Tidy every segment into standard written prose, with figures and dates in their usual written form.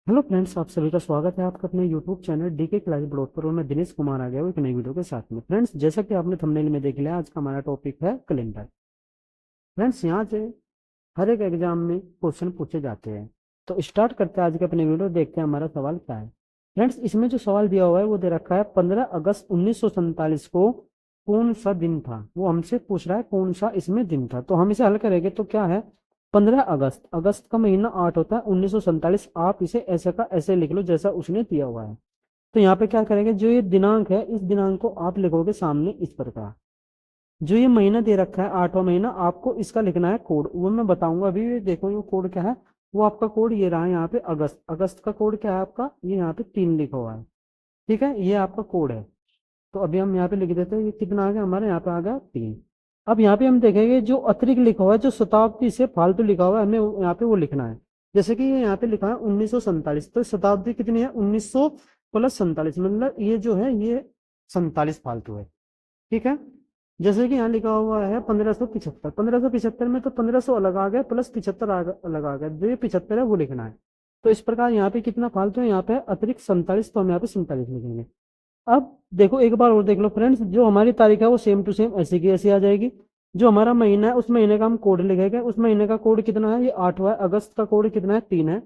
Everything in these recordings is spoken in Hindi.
हेलो फ्रेंड्स, आप सभी का स्वागत है आपका अपने YouTube channel DK class blog पर। और मैं दिनेश कुमार आ गया हूँ एक नई वीडियो के साथ में। फ्रेंड्स, जैसा कि आपने थंबनेल में देख लिया, आज का हमारा टॉपिक है कैलेंडर। फ्रेंड्स, यहाँ से हर एक एग्जाम में क्वेश्चन पूछे जाते हैं। तो स्टार्ट करते हैं आज के अपने वीडियो, देखते हैं हमारा सवाल क्या है। फ्रेंड्स, इसमें जो सवाल दिया हुआ है वो दे रखा है 15 अगस्त 1947 को कौन सा दिन था। वो हमसे पूछ रहा है कौन सा इसमें दिन था। तो हम इसे हल करेंगे तो क्या है, 15 अगस्त, अगस्त का महीना 8 होता है, 1947। आप इसे ऐसे का ऐसे लिख लो जैसा उसने दिया हुआ है। तो यहाँ पे क्या करेंगे, जो ये दिनांक है इस दिनांक को आप लिखोगे सामने इस प्रकार। जो ये महीना दे रखा है 8वां महीना, आपको इसका लिखना है कोड, वो मैं बताऊंगा अभी। देखो ये कोड क्या है, वो आपका कोड ये रहा है यहाँ पे अगस्त। अगस्त का कोड क्या है आपका, ये यहाँ पे 3 लिखा हुआ है। ठीक है, ये आपका कोड है। तो अभी हम यहाँ पे लिख देते हैं, ये कितना आ गया हमारे यहाँ पे आ गया 3। अब यहाँ पे हम देखेंगे जो अतिरिक्त लिखा हुआ है, जो शताब्दी से फालतू लिखा हुआ है, हमें यहाँ पे वो लिखना है। जैसे कि ये यहाँ पे लिखा है 1947, तो शताब्दी कितनी है, 1900 प्लस 47, मतलब ये जो है ये 47 फालतू है। ठीक है, जैसे कि यहाँ लिखा हुआ है 1575। 1575 में तो 1500 अलग आ गया प्लस 75 अलग आ गया, जो ये 75 है वो लिखना है। तो इस प्रकार यहाँ पे कितना फालतू है, यहाँ पे अतिरिक्त 47, तो हम यहाँ पे 47 लिखेंगे। अब देखो एक बार और देख लो फ्रेंड्स, जो हमारी तारीख है वो सेम टू सेम ऐसी की ऐसी आ जाएगी। जो हमारा महीना है उस महीने का हम कोड लिखेंगे। उस महीने का कोड कितना है, ये 8वां है। अगस्त का कोड कितना है, 3 है।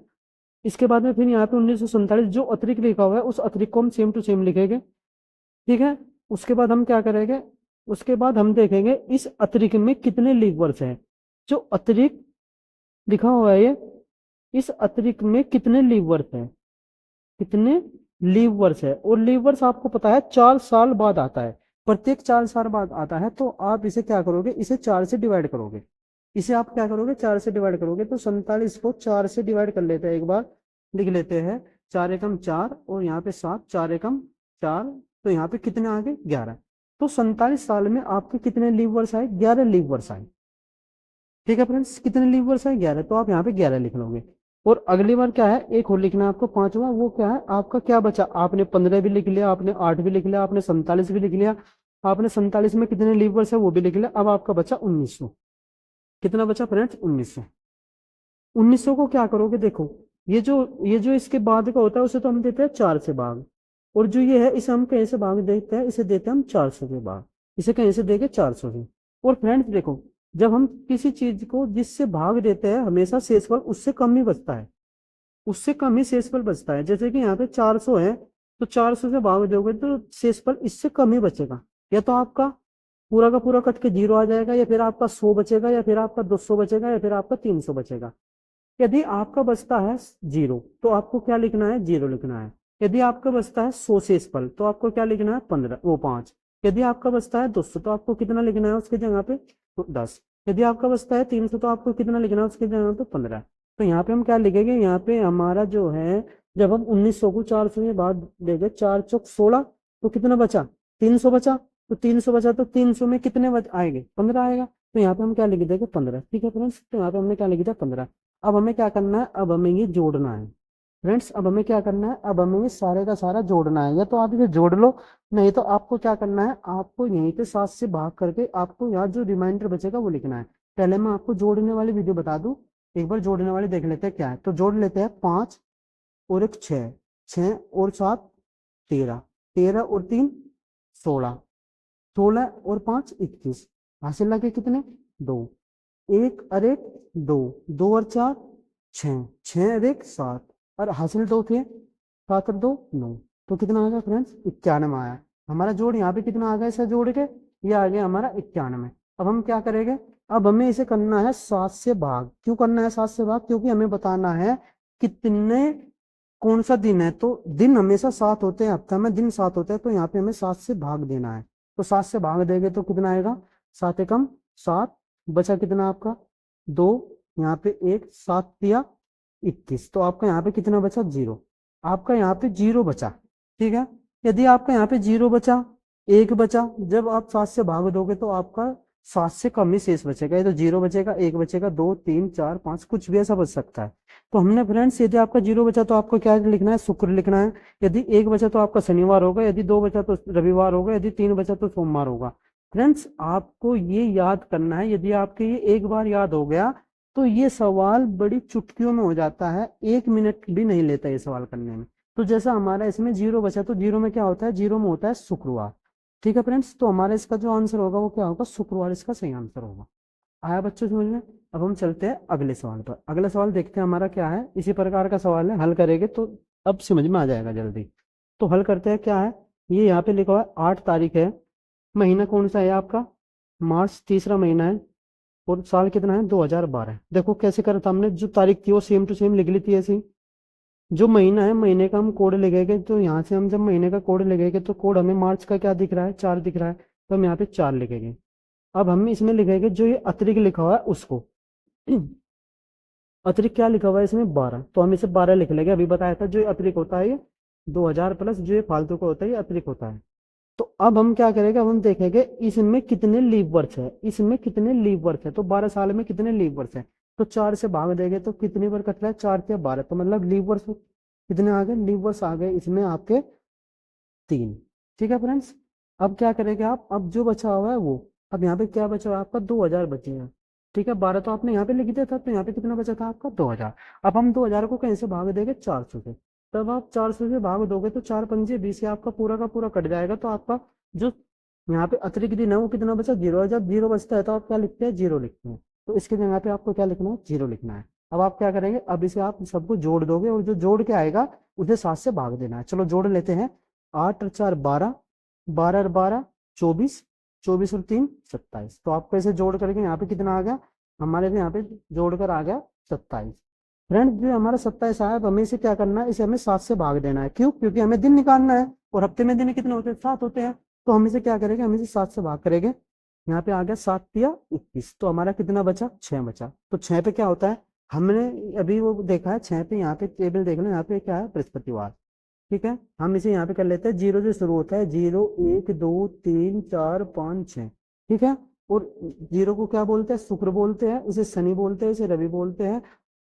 इसके बाद में फिर यहाँ पे 1947 जो अतिरिक्त लिखा हुआ है उस अतिरिक्त को हम सेम टू सेम लिखेंगे। ठीक है, उसके बाद हम क्या करेंगे, उसके बाद हम देखेंगे इस अतिरिक्त में कितने लीव वर्ष है। जो अतिरिक्त लिखा हुआ है ये, इस अतिरिक्त में कितने लीव वर्ष है, कितने लीव वर्ष है। और लीव वर्ष आपको पता है 4 साल बाद आता है, प्रत्येक 4 साल बाद आता है। तो आप इसे क्या करोगे, इसे 4 से डिवाइड करोगे। इसे आप क्या करोगे, 4 से डिवाइड करोगे। तो 47 को 4 से डिवाइड कर लेते हैं, एक बार लिख लेते हैं। 4 एकम 4 और यहाँ पे 7, 4 एकम 4, तो यहाँ पे कितने आ गए, 11। तो 47 साल में आपके कितने लीव वर्ष आए, 11 लीव वर्ष आए। ठीक है फ्रेंड्स, कितने लीव वर्ष है, 11। तो आप यहाँ पे 11 लिख लोगे। और अगली बार क्या है, एक और लिखना है आपको, 5वां। वो क्या है आपका, क्या बचा, आपने 15 भी लिख लिया, आपने 8 भी लिख लिया, आपने 47 भी लिख लिया। आपने 47 में कितने लीव वर्ष है वो भी लिख लिया। अब आपका बचा 1900। कितना बचा फ्रेंड्स, 1900। 1900 को क्या करोगे, देखो ये जो इसके बाद का होता है उसे तो हम देते हैं 4 से भाग। और जो ये है इसे हम कहीं से भाग देते हैं, इसे देते हैं हम 400 के भाग। इसे कहीं से देंगे 400 से। और फ्रेंड्स देखो, जब हम किसी चीज को जिससे भाग देते हैं हमेशा शेषफल उससे कम ही बचता है, उससे कम ही शेषफल बचता है। जैसे कि यहाँ पे 400 है, तो 400 से भाग दोगे तो शेषफल इससे कम ही बचेगा। या तो आपका पूरा का पूरा कट के 0 आ जाएगा, या फिर आपका 100 बचेगा, या फिर आपका 200 बचेगा, या फिर आपका 300 बचेगा। यदि आपका बचता है 0, तो आपको क्या लिखना है, 0 लिखना है। यदि आपका बचता है 100 शेषफल, तो आपको क्या लिखना है, 15 वो 5। यदि आपका बचता है 200, तो आपको कितना लिखना है उसके जगह पे, तो 10। यदि आपका बचता है 300, तो आपको कितना लिखना है उसके जगह पे, 15। तो यहाँ पे हम क्या लिखेंगे, यहाँ पे हमारा जो है, जब हम 1900 को 400 में भाग देंगे, 4 चौक 16, तो कितना बचा, 300 बचा। तो 300 बचा, तो 300 में कितने आएंगे, 15 आएगा। तो यहाँ पे हम क्या लिख देंगे, 15। ठीक है फ्रेंड्स, तो यहाँ पे हमने क्या लिख दिया, 15। अब हमें क्या करना है, अब हमें ये जोड़ना है। फ्रेंड्स, अब हमें क्या करना है, अब हमें ये सारे का सारा जोड़ना है। या तो आप इसे जोड़ लो, नहीं तो आपको क्या करना है, आपको यहीं पे 7 से भाग करके आपको यहाँ जो रिमाइंडर बचेगा वो लिखना है। पहले मैं आपको जोड़ने वाली विधि बता दूं, एक बार जोड़ने वाली देख लेते हैं क्या है। तो जोड़ लेते हैं, 5 और एक 6, 6 और 7 13, 13 और 3 16, 16 और 5 21। हासिल लगे कितने, 2। एक और एक 2, 2 और 4 6, 6 और एक 7, और हासिल 2 थे, 7 और 2 9। तो कितना आ गया फ्रेंड्स, 91 आया। हमारा जोड़ यहाँ पे कितना आ गया, इसे जोड़ के ये आ गया हमारा 91। अब हम क्या करेंगे, अब हमें इसे करना है 7 से भाग। क्यों करना है 7 से भाग, क्योंकि हमें बताना है कितने, कौन सा दिन है। तो दिन हमेशा 7 होते हैं, हफ्ता में दिन 7 होते हैं, तो यहाँ पे हमें 7 से भाग देना है। तो 7 से भाग देंगे तो कितना आएगा, 7 एकम 7, बचा कितना आपका 2, यहाँ पे 1, 7 दिया 21। तो आपका यहाँ पे कितना बचा, 0। आपका यहाँ पे 0 बचा। ठीक है, यदि आपका यहाँ पे 0 बचा, 1 बचा, जब आप 7 से भाग दोगे तो आपका 7 से कम ही शेष बचेगा। ये तो 0 बचेगा, 1 बचेगा, 2 3 4 5, कुछ भी ऐसा बच सकता है। तो हमने फ्रेंड्स, यदि आपका 0 बचा तो आपको क्या लिखना है, शुक्र लिखना है। यदि 1 बचा तो आपका शनिवार होगा, यदि 2 बचा तो रविवार होगा, यदि 3 बचा तो सोमवार होगा। फ्रेंड्स, आपको ये याद करना है। यदि आपके ये एक बार याद हो गया तो ये सवाल बड़ी चुटकियों में हो जाता है, 1 मिनट भी नहीं लेता ये सवाल करने में। तो जैसा हमारा इसमें जीरो बचा, तो जीरो में क्या होता है, जीरो में होता है शुक्रवार। ठीक है फ्रेंड्स, तो हमारा इसका जो आंसर होगा वो क्या होगा, शुक्रवार इसका सही आंसर होगा। आया बच्चों समझ में। अब हम चलते हैं अगले सवाल पर। अगला सवाल देखते हैं हमारा क्या है, इसी प्रकार का सवाल है, हल करेंगे तो अब समझ में आ जाएगा जल्दी। तो हल करते हैं, क्या है ये, यहाँ पे लिखा हुआ है 8 तारीख है, महीना कौन सा है आपका, मार्च, तीसरा महीना है, और साल कितना है, 2012। देखो कैसे करा था हमने, जो तारीख थी वो सेम टू सेम लिख ली थी ऐसी। जो महीना है, महीने का हम कोड लिखेंगे, तो यहाँ से हम जब महीने का कोड लिखेंगे तो कोड हमें मार्च का क्या दिख रहा है, 4 दिख रहा है, तो हम यहाँ पे 4 लिखेंगे। अब हम इसमें लिखेंगे जो ये अतिरिक्त लिखा हुआ है उसको। अतिरिक्त क्या लिखा हुआ है इसमें, 12, तो हम इसे 12 लिख लेंगे। अभी बताया था जो ये अतिरिक्त होता है ये 2000 प्लस जो ये फालतू का होता है ये अतिरिक्त होता है। तो अब हम क्या करेंगे, अब हम देखेंगे इसमें कितने लीव वर्ष है, इसमें कितने लीव वर्ष है, तो 12 साल में कितने लीव वर्ष है, तो 4 से भाग देंगे तो कितनी बार कट रहा है, 4 से 12, तो मतलब लीव वर्ष कितने आ गए, लीव वर्ष आ गए इसमें आपके 3। ठीक है फ्रेंड्स, अब क्या करेंगे आप, अब जो बचा हुआ है वो, अब यहाँ पे क्या बचा हुआ है आपका, 2000 बचे हैं। ठीक है, 12 तो आपने यहाँ पे लिख दिया था, तो यहाँ पे कितना बचा था आपका, 2000। अब हम 2000 को कहीं से भाग देंगे, 400 से। तब आप 400 से भाग दोगे तो 4 पंजे 20 से आपका पूरा का पूरा कट जाएगा, तो आपका जो यहाँ पे अतिरिक्त दिन है वो कितना बचा, 0 है। जब 0 बचता है तो आप क्या लिखते हैं, 0 लिखते हैं। तो इसके जगह पे आपको क्या लिखना है, 0 लिखना है। अब आप क्या करेंगे, अब इसे आप सबको जोड़ दोगे, और जो जोड़ के आएगा उसे 7 से भाग देना है। चलो जोड़ लेते हैं, 8 और 4 12, 12 और 12 24, 24 और 3 27। तो आपको ऐसे जोड़ करके यहाँ पे कितना आ गया, हमारे भी यहाँ पे जोड़कर आ गया 27। फ्रेंड जो हमारा 27 आया, अब हमें इसे क्या करना है, इसे हमें 7 से भाग देना है। क्यों, क्योंकि हमें दिन निकालना है, और हफ्ते में दिन कितने होते हैं, 7 होते हैं। तो हम इसे क्या करेंगे, हम इसे 7 से भाग करेंगे। यहाँ पे आ गया 7 या 21, तो हमारा कितना बचा, 6 बचा। तो 6 पे क्या होता है, हमने अभी वो देखा है 6 पे, यहाँ पे टेबल देख लो, यहाँ पे क्या है, बृहस्पतिवार। ठीक है, हम इसे यहाँ पे कर लेते हैं, 0 से शुरू होता है, 0 1 2 3 4 5 6। ठीक है, और 0 को क्या बोलते हैं, शुक्र बोलते हैं, इसे शनि बोलते हैं, इसे रवि बोलते हैं,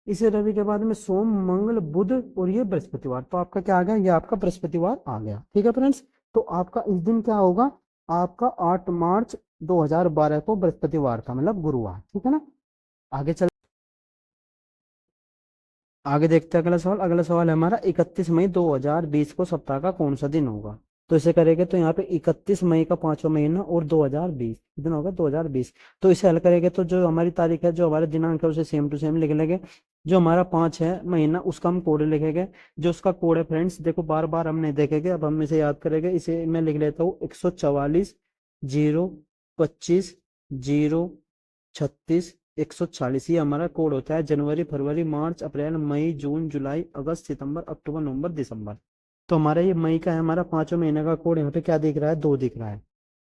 इसे रवि के बाद में सोम मंगल बुध, और ये बृहस्पतिवार। तो आपका क्या आ गया, ये आपका बृहस्पतिवार आ गया। ठीक है फ्रेंड्स, तो आपका इस दिन क्या होगा, आपका 8 मार्च 2012 को बृहस्पतिवार था, मतलब गुरुवार। ठीक है ना, आगे चल, आगे देखते हैं अगला सवाल। अगला सवाल है हमारा, 31 मई 2020 को सप्ताह का कौन सा दिन होगा। तो इसे करेंगे तो यहाँ पे 31 मई का 5वां महीना और 2020 दिन होगा 2020। तो इसे हल करेंगे तो जो हमारी तारीख है, जो हमारे दिनांक है, उसे सेम टू सेम लिख लेंगे। जो हमारा 5 है महीना, उसका हम कोड लिखेंगे। जो उसका कोड है फ्रेंड्स, देखो बार बार हम नहीं देखेंगे, अब हम इसे याद करेंगे। इसे मैं लिख लेता हूँ, 144 0 25 0 36 140। ये हमारा कोड होता है जनवरी फरवरी मार्च अप्रैल मई जून जुलाई अगस्त सितंबर अक्टूबर नवंबर दिसंबर। तो हमारा ये मई का है, हमारा 5वें महीने का कोड यहाँ पे क्या दिख रहा है, 2 दिख रहा है।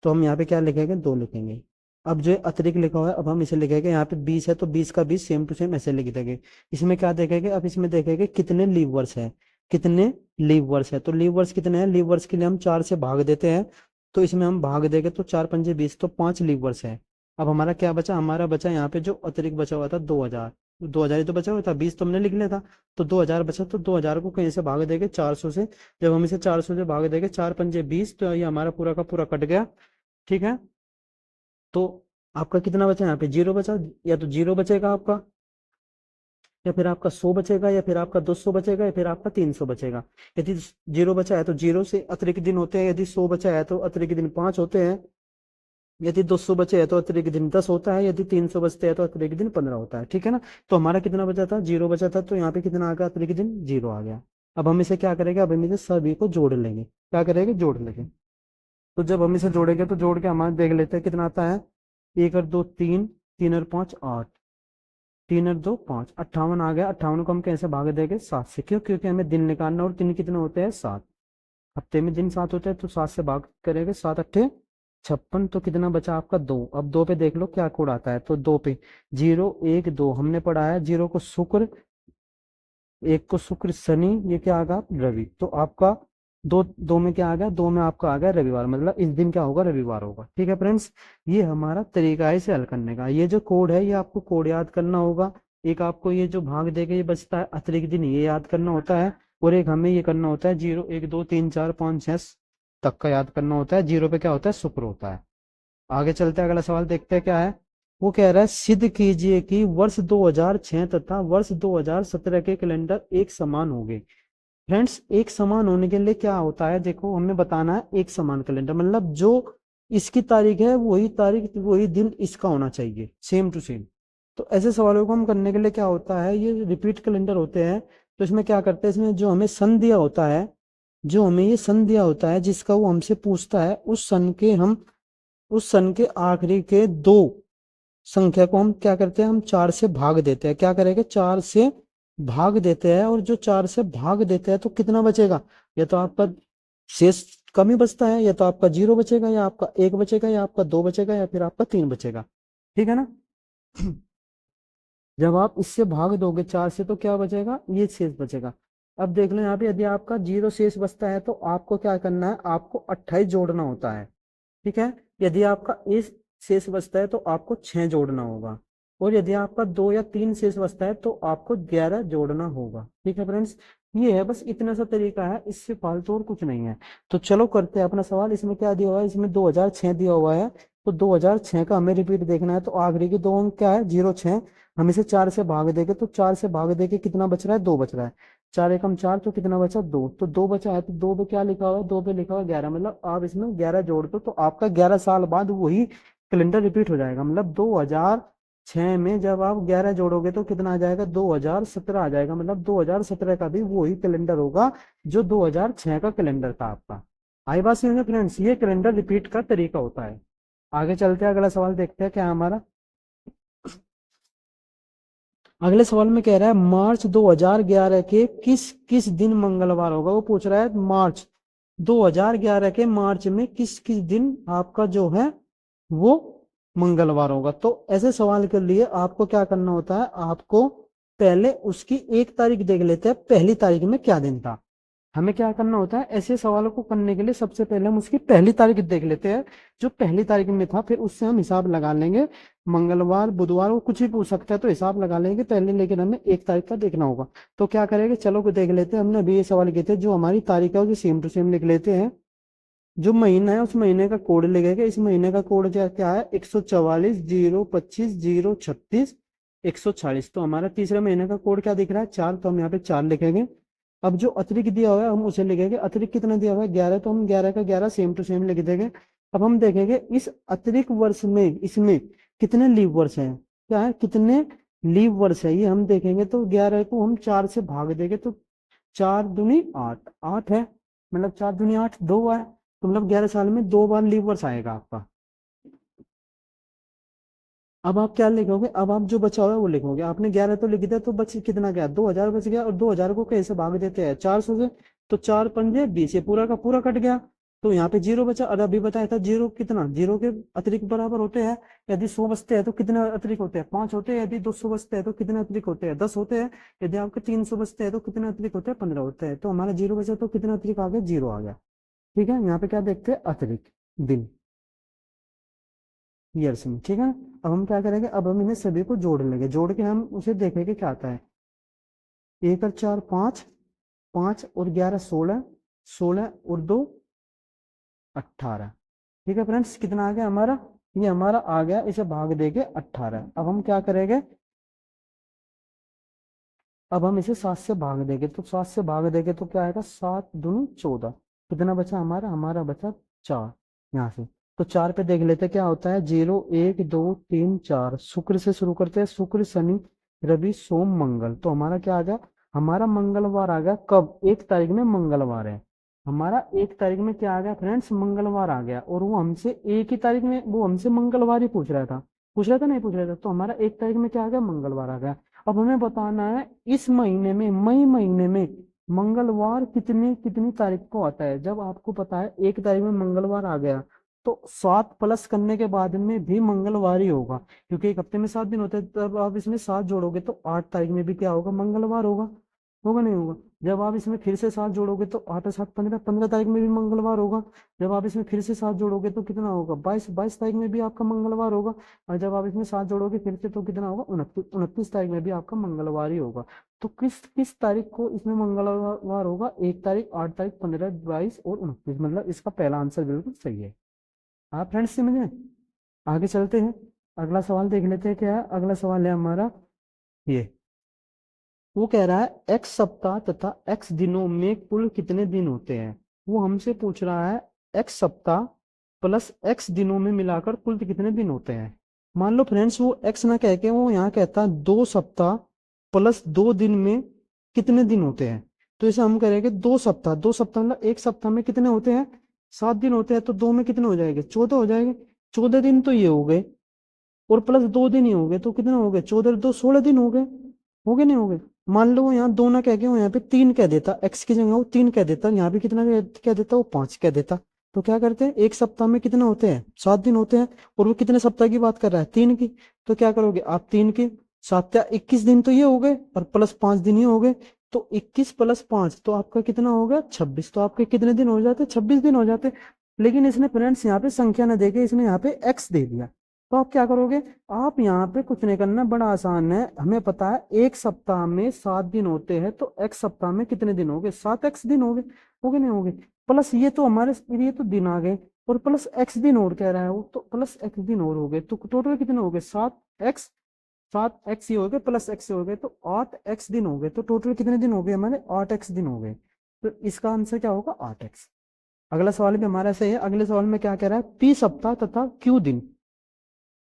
तो हम यहाँ पे क्या लिखेंगे, 2 लिखेंगे। अब जो अतिरिक्त लिखा हुआ है, अब हम इसे लिखेंगे, यहाँ पे 20 है तो 20 का 20 सेम टू सेम ऐसे लिख देंगे। इसमें क्या देखेंगे, अब इसमें देखेंगे कितने लीव वर्ष है, कितने लीव वर्ष है। तो लीव वर्ष कितने हैं, लीव वर्ष के लिए हम 4 से भाग देते हैं। तो इसमें हम भाग देंगे तो 4 पंजे 20, तो 5 लीव वर्ष है। अब हमारा क्या बचा, हमारा बचा यहाँ पे जो अतिरिक्त बचा हुआ था 2000, 2000 ही तो बचा हुआ था, 20 तो हमने लिख लिया था। तो 2000 बचा, तो 2000 को कहीं से भाग देंगे, 400 से। जब हम इसे 400 से भाग देंगे, 4 पंजे 20, तो ये हमारा पूरा का पूरा कट गया। ठीक है, तो आपका कितना बचा, यहाँ पे 0 बचा, या तो 0 बचेगा आपका, या फिर आपका 100 बचेगा, या फिर आपका 200 बचेगा, या फिर आपका 300 बचेगा। यदि 0 बचा है तो 0 से अतिरिक्त दिन होते हैं, यदि 100 बचा है तो अतिरिक्त दिन 5 होते हैं, यदि 200 बचे हैं तो अतिरिक्त दिन 10 होता है, यदि 300 बचते हैं तो अतिरिक्त दिन 15 होता है। ठीक है ना, तो हमारा कितना बचा था, 0 बचा था, तो यहाँ पे कितना आ गया, अतिरिक्त दिन 0 आ गया। अब हम इसे क्या करेंगे, अब हम इसे सभी को जोड़ लेंगे। क्या करेंगे, जोड़ लेंगे। तो जब हम इसे जोड़ेंगे तो जोड़ के हमारे देख लेते हैं कितना आता है, 1 और 2 3, 3 और 5 8, 3 और 2 5, 58 आ गया। 58 को हम कैसे भाग देंगे, 7 से। क्यों, क्योंकि हमें दिन निकालना, और दिन कितने होते हैं, 7। हफ्ते में दिन 7 होते हैं, तो 7 से भाग करेंगे, 7 अट्ठे 56। तो कितना बचा आपका, 2। अब 2 पे देख लो क्या कोड आता है, तो 2 पे 0 1 2 हमने पढ़ा है, 0 को शुक्र, 1 को शुक्र शनि, ये क्या आ गया, रवि। तो आपका दो दो में क्या आ गया, 2 में आपका आ गया रविवार, मतलब इस दिन क्या होगा, रविवार होगा। ठीक है फ्रेंड्स, ये हमारा तरीका है इसे हल करने का। ये जो कोड है, ये आपको कोड याद करना होगा। एक आपको ये जो भाग देके ये बचता है अतिरिक्त दिन, ये याद करना होता है। और एक हमें ये करना होता है, 0 1 2 3 4 5 6 तक का याद करना होता है। 0 पे क्या होता है, शुक्र होता है। आगे चलते हैं, अगला सवाल देखते हैं क्या है। वो कह रहा है सिद्ध कीजिए कि वर्ष 2006 तथा वर्ष 2017 के कैलेंडर एक समान होंगे। फ्रेंड्स, एक समान होने के लिए क्या होता है, देखो हमें बताना है एक समान कैलेंडर मतलब जो इसकी तारीख है वही तारीख वही दिन इसका होना चाहिए, सेम टू सेम। तो ऐसे सवालों को हम करने के लिए क्या होता है, ये रिपीट कैलेंडर होते हैं। तो इसमें क्या करते हैं, इसमें जो हमें सन दिया होता है, जो हमें ये सन दिया होता है जिसका वो हमसे पूछता है, उस सन के आखिरी के दो संख्या को हम क्या करते हैं, हम 4 से भाग देते हैं। क्या करेंगे, 4 से भाग देते हैं। और जो 4 से भाग देते हैं तो कितना बचेगा, या तो आपका शेष कम ही बचता है, या तो आपका 0 बचेगा, या आपका 1 बचेगा, या आपका 2 बचेगा, या फिर आपका 3 बचेगा। ठीक है ना। जब आप इससे भाग दोगे 4 से तो क्या बचेगा, ये शेष बचेगा। अब देख लो यहाँ पे, यदि आपका 0 शेष बचता है तो आपको क्या करना है, आपको 28 जोड़ना होता है। ठीक है। यदि आपका एक शेष बचता है तो आपको 6 जोड़ना होगा। और यदि आपका 2 या 3 शेष बचता है तो आपको 11 जोड़ना होगा। ठीक है फ्रेंड्स, ये है बस इतना सा तरीका है, इससे फालतू और कुछ नहीं है। तो चलो करते हैं अपना सवाल। इसमें क्या दिया हुआ है, इसमें 2006 दिया हुआ है। तो 2006 का हमें रिपीट देखना है। तो आखिरी के दो अंक क्या है, 06। हम इसे 4 से भाग देंगे तो 4 से भाग देके कितना बच रहा है, 2 बच रहा है। 4 एकम 4, तो कितना बचा, 2। तो 2 बचा है, तो 2 पे क्या लिखा हुआ है, 2 पे लिखा हुआ है 11। मतलब आप इसमें 11 जोड़ दो तो आपका 11 साल बाद वही कैलेंडर रिपीट हो जाएगा। मतलब 2006 में जब आप 11 जोड़ोगे तो कितना आ जाएगा, 2017 आ जाएगा। मतलब 2017 का भी वही कैलेंडर होगा जो 2006 का कैलेंडर था आपका। आई बात समझ में फ्रेंड्स, ये कैलेंडर रिपीट का तरीका होता है। आगे चलते हैं, अगला सवाल देखते हैं क्या है हमारा। अगले सवाल में कह रहा है मार्च 2011 के किस किस दिन मंगलवार होगा। वो पूछ रहा है मार्च 2011 के मार्च में किस किस दिन आपका जो है वो मंगलवार होगा। तो ऐसे सवाल के लिए आपको क्या करना होता है, आपको पहले उसकी एक तारीख देख लेते हैं, पहली तारीख में क्या दिन था। हमें क्या करना होता है, ऐसे सवालों को करने के लिए सबसे पहले हम उसकी पहली तारीख देख लेते हैं, जो पहली तारीख में था। फिर उससे हम हिसाब लगा लेंगे, मंगलवार बुधवार वो कुछ भी पूछ सकता है तो हिसाब लगा लेंगे पहले, लेकिन हमें एक तारीख का देखना होगा। तो क्या करेंगे, चलो को देख लेते हैं। हमने अभी ये सवाल किए थे, जो हमारी तारीख है वो सेम टू सेम लिख लेते हैं। जो महीना है उस महीने का कोड लिखेगा। इस महीने का कोड क्या क्या है, 144 025 036 140। तो हमारा तीसरे महीने का कोड क्या दिख रहा है, 4। तो हम यहाँ पे 4 लिखेंगे। अब जो अतिरिक्त दिया हुआ है हम उसे लिखेंगे। अतिरिक्त कितना दिया हुआ है, 11। तो हम 11 का 11 सेम टू सेम लिख देंगे। अब हम देखेंगे इस अतिरिक्त वर्ष में इसमें कितने लीव वर्ष है, क्या है, कितने लीव वर्ष है ये हम देखेंगे। तो 11 को हम 4 से भाग देंगे तो 4 दूनी 8, 8 है। मतलब 4 दूनी 8, 2 है। तो मतलब 11 साल में 2 बार लीव वर्ष आएगा आपका। अब आप क्या लिखोगे, अब आप जो बचा हुआ है वो लिखोगे। आपने 11 तो लिख दिया तो बच कितना गया, 2000 बच गया। और 2000 को कैसे भाग देते हैं, 400 से। तो 4 पंजे 20, ये पूरा का पूरा कट गया। तो यहाँ पे 0 बचा। और अभी बताया था 0 कितना, 0 के अतिरिक्त बराबर होते हैं। यदि 100 बचते हैं तो कितने अतिरिक्त होते हैं, 5 होते हैं। यदि 200 बचते हैं तो कितने अतिरिक्त होते हैं, 10 होते हैं। यदि आपके 300 बचते हैं तो कितने अतिरिक्त होते हैं, 15 होते हैं। तो हमारा 0 बचा तो कितना अतिरिक्त आ गया, 0 आ गया। ठीक है, यहाँ पे क्या देखते हैं, अतिरिक्त दिन, ईयर्स में। ठीक है। अब हम क्या करेंगे, अब हम इन्हें सभी को जोड़ लेंगे। जोड़ के हम उसे देखेंगे क्या आता है। 1 और 4 5, 5 और 11 16, 16 और 2 18। ठीक है फ्रेंड्स, कितना आ गया हमारा, ये हमारा आ गया, इसे भाग देके 18। अब हम क्या करेंगे, अब हम इसे 7 से भाग देंगे। तो 7 से भाग देंगे तो क्या आएगा, 7 दूनी 14। कितना बचा हमारा, हमारा बचा 4। यहाँ से तो 4 पे देख लेते क्या होता है, 0 1 2 3 4। शुक्र से शुरू करते हैं, शुक्र शनि रवि सोम मंगल। तो हमारा क्या आ गया, हमारा मंगलवार आ गया। कब, 1 तारीख में मंगलवार है हमारा। 1 तारीख में क्या आ गया फ्रेंड्स, मंगलवार आ गया। और वो हमसे एक ही तारीख में, वो हमसे मंगलवार ही पूछ रहा था नहीं पूछ रहा था। तो हमारा 1 तारीख में क्या आ गया, मंगलवार आ गया। अब हमें बताना है इस महीने में, मई महीने में मंगलवार कितनी कितनी तारीख को आता है। जब आपको पता है 1 तारीख में मंगलवार आ गया तो 7 प्लस करने के बाद में भी मंगलवार ही होगा, क्योंकि एक हफ्ते में 7 दिन होते हैं। तब आप इसमें 7 जोड़ोगे तो 8 तारीख में भी क्या होगा, मंगलवार होगा। होगा नहीं होगा। जब आप इसमें फिर से 7 जोड़ोगे तो 8 और 7 15, 15 तारीख में भी मंगलवार होगा। जब आप इसमें फिर से 7 जोड़ोगे तो कितना होगा, 22, 22 तारीख में भी आपका मंगलवार होगा। और जब आप इसमें 7 जोड़ोगे फिर से तो कितना होगा, 29, 29 तारीख में भी आपका मंगलवार ही होगा। तो किस किस तारीख को इसमें मंगलवार होगा, 1 तारीख, 8 तारीख, 15, 22 और 29। मतलब इसका पहला आंसर बिल्कुल सही है। आप फ्रेंड्स समझ में, आगे चलते हैं। अगला सवाल देख लेते हैं क्या है। अगला सवाल है हमारा ये, वो कह रहा है एक्स सप्ताह तथा एक्स दिनों में कुल कितने दिन होते हैं। वो हमसे पूछ रहा है एक्स सप्ताह प्लस एक्स दिनों में मिलाकर कुल कितने दिन होते हैं। मान लो फ्रेंड्स वो एक्स ना कह के वो यहाँ कहता है 2 सप्ताह प्लस 2 दिन में कितने दिन होते हैं। तो इसे हम करेंगे 2 सप्ताह, 2 सप्ताह मतलब एक सप्ताह में कितने होते हैं, 7 दिन होते हैं, तो दो में कितने हो जाएंगे, 14 हो जाएंगे। 14 दिन तो ये हो गए, और प्लस 2 दिन ही हो गए, तो कितने हो गए, 14 2 16 दिन हो गए नहीं हो गए। मान लो यहाँ दो ना कह के वो यहाँ पे 3 कह देता, एक्स की जगह वो 3 कह देता, यहाँ पे कितना कह देता, वो 5 कह देता। तो क्या करते हैं, एक सप्ताह में कितने होते हैं, 7 दिन होते हैं, और वो कितने सप्ताह की बात कर रहा है, 3 की। तो क्या करोगे आप, 3 के 7 21 दिन तो ये हो गए, और प्लस 5 दिन ये हो गए। तो 21 + 5 तो आपका कितना हो गया, 26। तो आपके कितने दिन हो जाते, 26 दिन हो जाते। लेकिन इसने फ्रेंड्स यहाँ पे संख्या ना देके इसने यहाँ पे एक्स दे दिया। तो आप क्या करोगे, आप यहाँ पे कुछ नहीं करना, बड़ा आसान है। हमें पता है एक सप्ताह में 7 दिन होते हैं, तो एक सप्ताह में कितने दिन हो गए, 7x दिन हो गए नहीं हो गए। प्लस ये तो हमारे ये तो दिन आ गए, और प्लस एक्स दिन और कह रहा है वो, तो प्लस एक्स दिन और हो गए, तो टोटल कितने हो गए, 7x। 7x ये हो गए प्लस एक्स हो गए, तो 8x दिन हो गए। तो टोटल कितने दिन हो गए हमारे, 8x दिन हो गए। तो इसका आंसर क्या होगा, 8x। अगला सवाल भी हमारा सही है। अगले सवाल में क्या कह रहा है, पी सप्ताह तथा क्यू दिन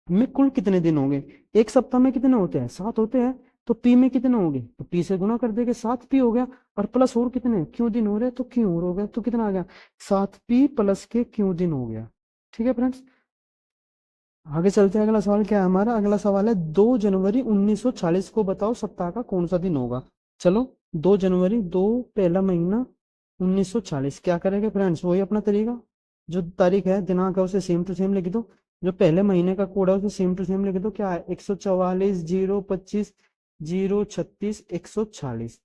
में कुल कितने दिन होंगे। एक सप्ताह में कितने होते हैं, 7 होते हैं। तो पी में कितने होंगे, तो पी से गुना कर देंगे, 7p हो गया। और प्लस और कितने क्यों दिन हो रहे हैं, तो क्यों और हो गया, तो कितना आ गया, 7p प्लस के क्यों दिन हो गया। ठीक है फ्रेंड्स, आगे चलते हैं। अगला सवाल क्या है हमारा, अगला सवाल है 2 जनवरी 1940 को बताओ सप्ताह का कौन सा दिन होगा। चलो 2 जनवरी, दो पहला महीना 1940, क्या करेंगे फ्रेंड्स, वही अपना तरीका, जो तारीख है दिनांक है उसे सेम टू सेम लिख दो, जो पहले महीने का कोड है उसे सेम टू सेम लिख दो। क्या है, 144 025 036 140।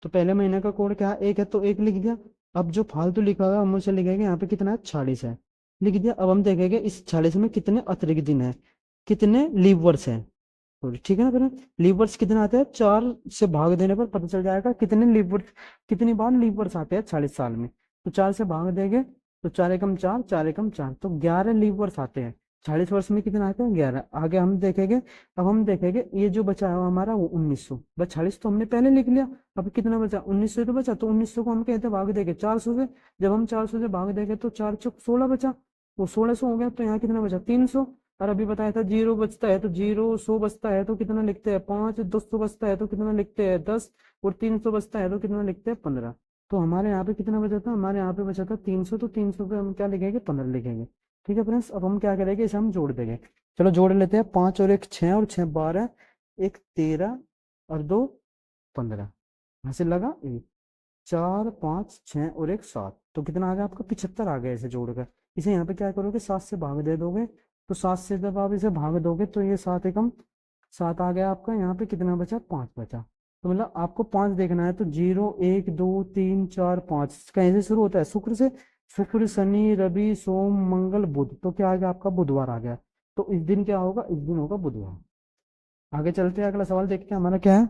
तो पहले महीने का कोड क्या है, एक है, तो एक लिख दिया। अब जो फालतू लिखा हुआ है हम उसे लिखेंगे, यहाँ पे कितना है, 40 है, लिख दिया। अब हम देखेंगे इस 40 में कितने अतिरिक्त दिन है, कितने लीव वर्ष है। तो ठीक है ना, फिर लीव वर्ष कितने आते हैं, 4 से भाग देने पर पता चल जाएगा कितने लीव वर्ष, कितनी बार लीव वर्ष आते हैं 40 साल में। तो 4 से भाग देंगे, तो 4 एकम 4, 4 एकम 4, तो 11 लीव वर्ष आते हैं। 40 वर्ष में कितने आते हैं, 11। आगे हम देखेंगे, अब हम देखेंगे ये जो बचा है हमारा वो 1900, बस 40 तो हमने पहले लिख लिया। अब कितना बचा, 1900 तो बचा, तो 1900 को हम कहते हैं भाग देंगे 400 से। जब हम 400 से भाग देंगे तो 4 × 4 = 16 बचा, वो 1600 हो गया। तो यहाँ कितना बचा, 300। और अभी बताया था 0 बचता है तो 0, 100 बचता है तो कितना लिखते हैं, 5, 200 बचता है तो कितना लिखते हैं, 10, और 300 बचता है तो कितना लिखते हैं, 15। तो हमारे यहाँ पे कितना बचा था, हमारे यहाँ पे बचा था 300, तो 300 पे हम क्या लिखेंगे, 15 लिखेंगे। ठीक है फ्रेंड्स, अब हम क्या करेंगे, इसे हम जोड़ देंगे। चलो जोड़ लेते हैं, 5 और 1 6, और 6 12, 1 13, और 2 15। यहाँ से लगा 1 4 5 6 और 1 7, तो कितना आ गया आपका, 75 आ गया इसे जोड़कर। इसे यहाँ पे क्या करोगे, 7 से भाग दे दोगे। तो 7 से जब आप इसे भाग दोगे तो ये 7 एकम 7 आ गया आपका। यहाँ पे कितना बचा, 5 बचा। तो मतलब आपको 5 देखना है, तो 0 1 2 3 4 5 कहीं से शुरू होता है, शुक्र से। शुक्र शनि रवि सोम मंगल बुध, तो क्या आ गया आपका, बुधवार आ गया। तो इस दिन क्या होगा, इस दिन होगा बुधवार। आगे चलते हैं, अगला सवाल देखते हैं हमारा क्या है।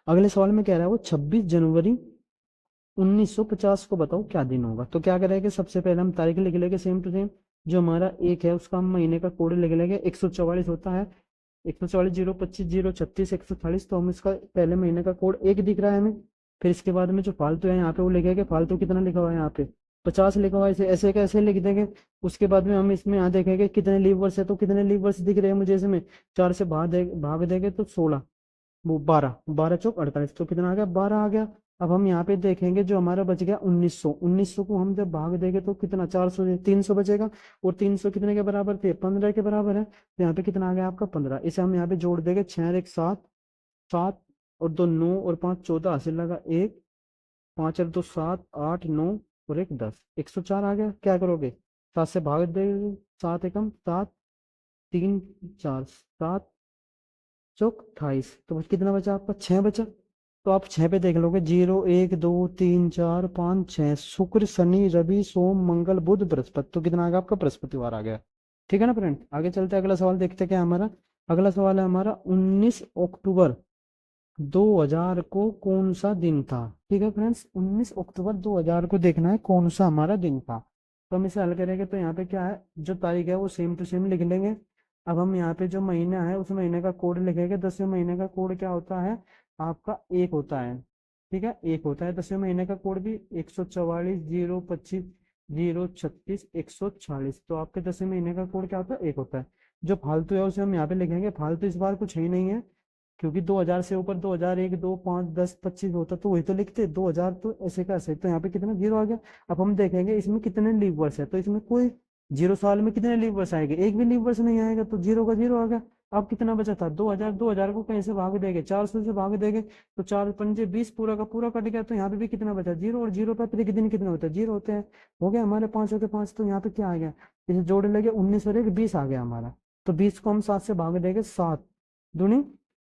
अगले सवाल में कह रहा है वो 26 जनवरी 1950 को बताओ क्या दिन होगा। तो क्या करेंगे, सबसे पहले हम तारीख लिख लेंगे सेम टू सेम। जो हमारा एक है उसका हम महीने का कोड लिख लेंगे, 144 होता है, 144 025 036 140। तो हम इसका पहले महीने का कोड एक दिख रहा है हमें। फिर इसके बाद में जो फालतू है यहाँ पे वो लिखेंगे, फालतू कितना लिखा हुआ है यहाँ पे, 50 लिखा हुआ है, इसे ऐसे कैसे लिख देंगे। उसके बाद में हम इसमें यहाँ देखेंगे कितने लीवर्स है, तो कितने लीवर्स दिख रहे हैं मुझे इसमें, 4 से भाग देंगे तो 16, वो 12, 12 × 4 = 48, तो कितना आ गया, 12 आ गया। अब हम यहाँ पे देखेंगे जो हमारा बच गया 1900, 1900 को हम जब भाग देंगे तो कितना, 400 से 300 बचेगा। और 300 कितने के बराबर थे, 15 के बराबर है। तो यहाँ पे कितना आ गया आपका, 15। इसे हम यहाँ पे जोड़ देंगे, 6 और 1 7, 7 और 2 9, और 5 14, हासिल लगा 1, 5 और 2 7 8 9, और 1 10, 104 आ गया। क्या करोगे, 7 से भाग देंगे, 7 एकम 7, 3 4 7 चौक 28, तो बस कितना बचा आपका, 6 बचा। तो आप 6 पे देख लोगे, 0 1 2 3 4 5 6, शुक्र शनि रवि सोम मंगल बुध बृहस्पति, तो कितना आ गया आपका, बृहस्पतिवार आ गया। ठीक है ना फ्रेंड, आगे चलते हैं, अगला सवाल देखते हैं क्या है हमारा। अगला सवाल है हमारा 19 अक्टूबर 2000 को कौन सा दिन था। ठीक है फ्रेंड्स, 19 अक्टूबर 2000 को देखना है कौन सा हमारा दिन था। तो हम इसे हल करेंगे तो यहाँ पे क्या है, जो तारीख है वो सेम टू सेम लिख लेंगे। अब हम यहाँ पे जो महीना है उस महीने का कोड लिखेंगे। 10वें महीने का कोड क्या होता है आपका, 1 होता है। ठीक है, 1 होता है 10वें महीने का कोड भी, 144, 025, 036, 140। तो आपके 10वें महीने का कोड क्या होता है, 1 होता है। जो फालतू है उसे हम यहाँ पे लिखेंगे। फालतू इस बार कुछ है ही नहीं है, क्योंकि 2000 से ऊपर 2001, 2, 5, 10, 25 होता तो वही तो लिखते। 2000 तो ऐसे का ऐसे, तो यहाँ पे कितना जीरो आ गया। अब हम देखेंगे इसमें कितने लीव वर्ष है, तो इसमें कोई 0 साल में कितने लीव वर्ष आएंगे, एक भी लीव वर्ष नहीं आएगा, तो जीरो का जीरो आ गया। अब कितना बचा था 2000, 2000 को कहीं से भाग देंगे, 400 से भाग देंगे, तो 4×5 = 20, पूरा का पूरा कट गया। तो यहाँ पे भी कितना बचा, जीरो। और जीरो पे प्रतिक दिन कितने होते हैं, जीरो होते हैं। हो गया हमारे 5 के 5। तो यहाँ पे क्या आ गया, इसे जोड़ लगे 19 और 1 20 आ गया हमारा। तो 20 को हम 7 से भाग देंगे, 7 दूनी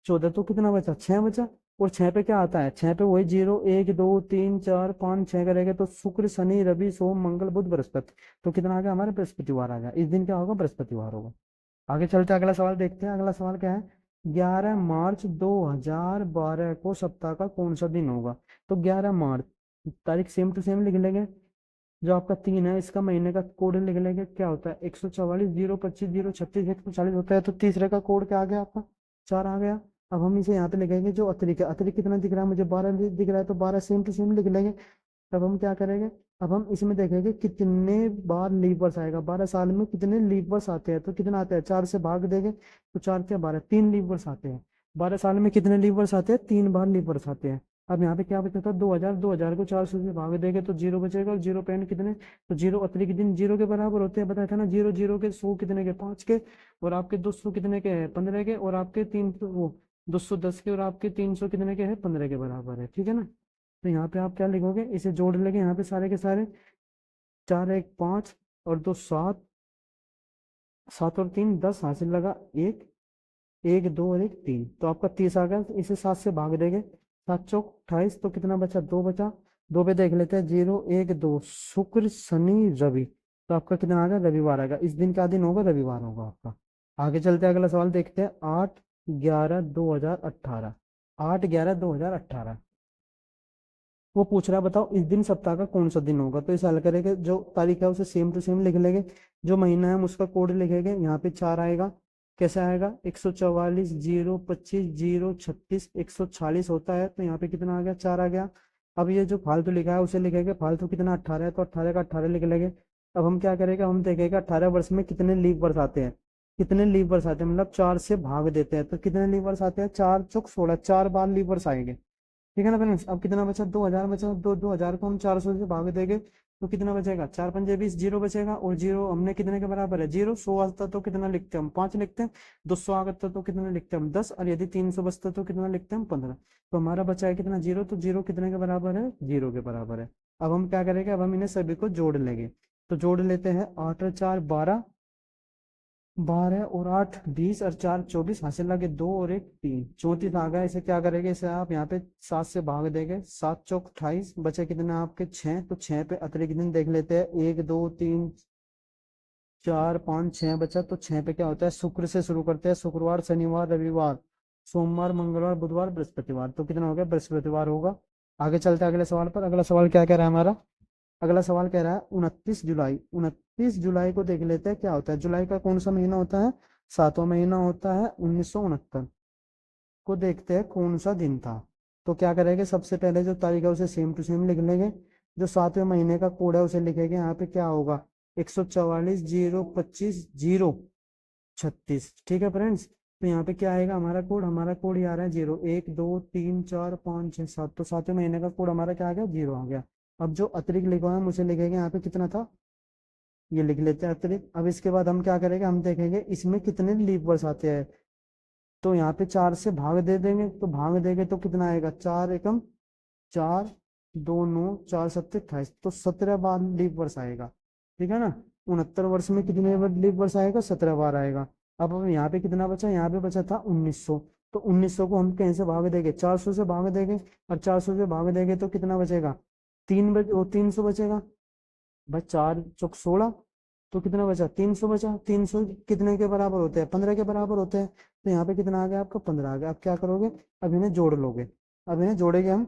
14, तो कितना बचा, 6 बचा। और 6 पे क्या आता है, 6 पे वही 0, 1, 2, 3, 4, 5, 6 करेंगे तो शुक्र, शनि, रवि, सोम, मंगल, बुध, बृहस्पति। तो कितना आ गया हमारा, बृहस्पतिवार आ गया। इस दिन क्या होगा, बृहस्पतिवार होगा। आगे चलते हैं, अगला सवाल देखते हैं। अगला सवाल क्या है, 11 मार्च 2012 को सप्ताह का कौन सा दिन होगा। तो 11 मार्च, तारीख सेम टू सेम लिख लेंगे। जो आपका 3 है इसका महीने का कोड लिख लेंगे, क्या होता है, 144, 025, 036, 140 होता है। तो तीसरे का कोड क्या आ गया आपका, 4 आ गया। अब हम इसे यहाँ पे लिखेंगे, जो अतिरिक्त है, अतिरिक्त कितना दिख रहा है मुझे, 12 दिख रहा है, तो 12 सेम टू सेम लिख लेंगे। तब हम क्या करेंगे, अब हम इसमें देखेंगे कितने बार लीव वर्ष आएगा, 12 साल में कितने लीव वर्ष आते हैं। तो कितना आते हैं, 4 से भाग देंगे तो 4×4 = 12, 3 लीव वर्ष आते हैं। 12 साल में कितने लीव वर्ष आते हैं, 3 बार लीव वर्ष आते हैं। अब यहाँ पे क्या बचा था, 2000, 2000 को 400 से भाग देंगे तो जीरो बचेगा, और जीरो पेन कितने, तो जीरो अतिरिक्त दिन जीरो के बराबर होते हैं, बताया था ना। जीरो जीरो के 100 कितने के, 5 के, और आपके 200 कितने के हैं, 15 के, और आपके 300 वो 210 के, और आपके 300 कितने के हैं, 15 के बराबर है। ठीक है ना। तो यहाँ पे आप क्या लिखोगे, इसे जोड़ लेंगे यहाँ पे सारे के सारे, 4×1 = 5, और 2 7, 7 और 3 10, हासिल लगा 1, 1 2 और 1 3, तो आपका 30 आ गया। इसे 7 से भाग देंगे, 7×4 = 28, तो कितना बचा, 2 बचा। 2 पे देख लेते हैं, 0 1 2, शुक्र, शनि, रवि। तो आपका कितना आ गया, रविवार आ गया। इस दिन का दिन होगा, रविवार होगा आपका। आगे चलते हैं, अगला सवाल देखते हैं। 8/11/2018, 8/11/2018 वो पूछ रहा है, बताओ इस दिन सप्ताह का कौन सा दिन होगा। तो इसे हल करेंगे, जो तारीख है उसे सेम टू सेम लिख लेंगे। जो महीना है हम उसका कोड लिखेंगे, यहाँ पे 4 आएगा। कैसे आएगा, 144, 025, 036, 140 होता है। तो यहाँ पे कितना आ गया, 4 आ गया। अब ये जो फालतू लिखा है उसे लिखेंगे। फालतू कितना, 18 है, तो 18 का 18 लिख लेंगे। अब हम क्या करेंगे, हम देखेंगे 18 वर्ष में कितने लीव वर्ष आते हैं। कितने लीव वर्ष आते हैं, मतलब 4 से भाग देते हैं, तो कितने लीव वर्ष आते हैं, 4×4 = 16, 4 बार लीव वर्ष आएंगे। ठीक है ना फ्रेंड्स। अब कितना बचा, 2000 बचा। 2000 को हम 400 से भाग देंगे तो कितना बचेगा, 4×5 = 20, जीरो बचेगा। और जीरो हमने कितने के बराबर है, जीरो। 100 आता तो कितना लिखते हैं हम, 5 लिखते हैं। 200 आता तो कितना लिखते हैं हम, 10। और यदि 300 बचता तो कितना लिखते हैं हम, 15। तो हमारा बचा है कितना, जीरो। तो जीरो कितने के बराबर है, जीरो के बराबर है। अब हम क्या करेंगे, अब हम इन्हें सभी को जोड़ लेंगे। तो जोड़ लेते हैं, 8×4 = 12, 12 और 8 = 20, और 4×24, हासिल लगे 2 और 1 3, 34 आ गया। इसे क्या करेंगे, इसे आप यहाँ पे 7 से भाग देंगे, 7×4 = 28, बचे कितने आपके 6। तो 6 पे अतिरिक्त दिन देख लेते हैं, 1 2 3 4 5 6 बचा। तो 6 पे क्या होता है, शुक्र से शुरू करते हैं, शुक्रवार, शनिवार, रविवार, सोमवार, मंगलवार, बुधवार, बृहस्पतिवार। तो कितना हो गया, बृहस्पतिवार होगा। आगे चलते हैं अगले सवाल पर। अगला सवाल क्या कह रहा है हमारा, अगला सवाल कह रहा है 29 जुलाई। 29 जुलाई को देख लेते हैं क्या होता है। जुलाई का कौन सा महीना होता है, 7वां महीना होता है। 1969 को देखते हैं कौन सा दिन था। तो क्या करेंगे, सबसे पहले जो तारीख है उसे सेम टू सेम लिख लेंगे। जो 7वें महीने का कोड है उसे लिखेंगे। यहाँ पे क्या होगा, 144, 025, 036। ठीक है फ्रेंड्स। तो यहाँ पे क्या आएगा हमारा कोड, हमारा कोड ये आ रहा है 0 1 2 3 4 5 6 7। तो 7वें महीने का कोड हमारा क्या आ गया, 0 आ गया। अब जो अतिरिक्त लिखा है हम उसे लिखेंगे, यहाँ पे कितना था, ये लिख लेते हैं अतिरिक्त। अब इसके बाद हम क्या करेंगे, हम देखेंगे इसमें कितने लीव वर्ष आते हैं। तो यहाँ पे 4 से भाग दे देंगे, तो भाग देंगे तो कितना आएगा, 4×1 = 4, 2 9 4 7 = 28, तो 17 बार लीव वर्ष आएगा। ठीक है ना। 69 वर्ष में कितने बार लीव वर्ष आएगा, 17 बार आएगा। अब यहाँ पे कितना बचा, यहाँ पे बचा था 1900। तो 1900 को हम कहीं से भाग देंगे, 400 से भाग देंगे। और 400 से भाग देंगे तो कितना बचेगा, 300 बचेगा। भाई 4×4 = 16, तो कितना बचा, 300 बचा। 300 कितने के बराबर होते हैं, 15 के बराबर होते हैं। तो यहाँ पे कितना आ गया आपका, 15 आ गया। अब क्या करोगे, अब इन्हें जोड़ लोगे। अब इन्हें जोड़ेंगे हम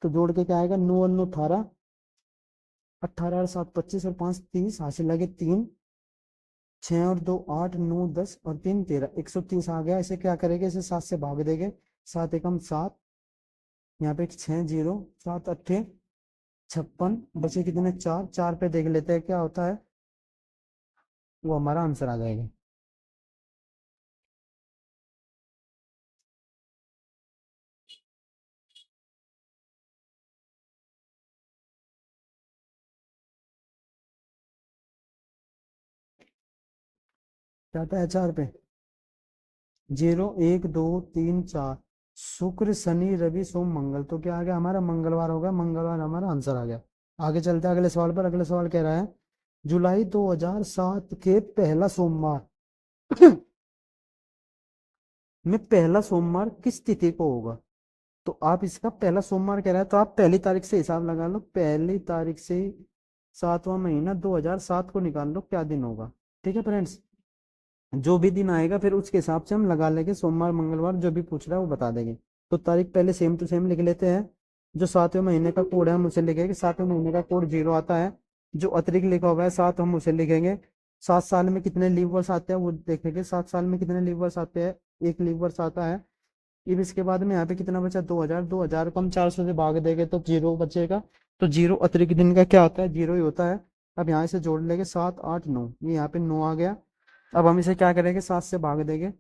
तो जोड़ के क्या आएगा, 9 और 9 18, 18 और 7 25 और 5 30, हासिल लगे 3, 6 और 2 8 9 10 और 3 13, 130 आ गया। इसे क्या करेंगे, इसे 7 से भाग देंगे, 7 एकम 7, यहाँ पे 6 0, 7 अट्ठे 56, बचे कितने 4, 4 पे देख लेते हैं क्या होता है, वो हमारा आंसर आ जाएगा। क्या आता है 4 पे, 0 1 2 3 4, शुक्र शनि रवि सोम मंगल, तो क्या आ गया हमारा मंगलवार हो गया, मंगलवार हमारा आंसर आ गया। आगे चलते हैं अगले सवाल पर। अगले सवाल कह रहा है जुलाई 2007 के पहला सोमवार में पहला सोमवार किस तिथि को होगा। तो आप इसका पहला सोमवार कह रहा है, तो आप पहली तारीख से हिसाब लगा लो, पहली तारीख से 7वां महीना 2007 को निकाल लो क्या दिन होगा। ठीक है फ्रेंड्स, जो भी दिन आएगा फिर उसके हिसाब से हम लगा लेंगे, सोमवार मंगलवार जो भी पूछ रहा है वो बता देंगे। तो तारीख पहले सेम टू सेम लिख लेते हैं। जो 7वें महीने का कोड है हम उसे लिखेंगे, 7वें महीने का कोड 0 आता है। जो अतिरिक्त लिखा हुआ है 7 हम उसे लिखेंगे। 7 साल में कितने लीव वर्ष आते हैं वो देखेंगे, 7 साल में कितने लीव वर्ष आते हैं, एक लीव वर्ष आता है। अब इसके बाद में यहाँ पे कितना बचा 2000, 2000 को हम 400 से भाग देंगे तो 0 बचेगा। तो 0 अतिरिक्त दिन का क्या होता है, 0 ही होता है। अब यहाँ से जोड़ लेंगे 7 8 9, ये यहाँ पे 9 आ गया। अब हम इसे क्या करेंगे 7 से भाग देंगे,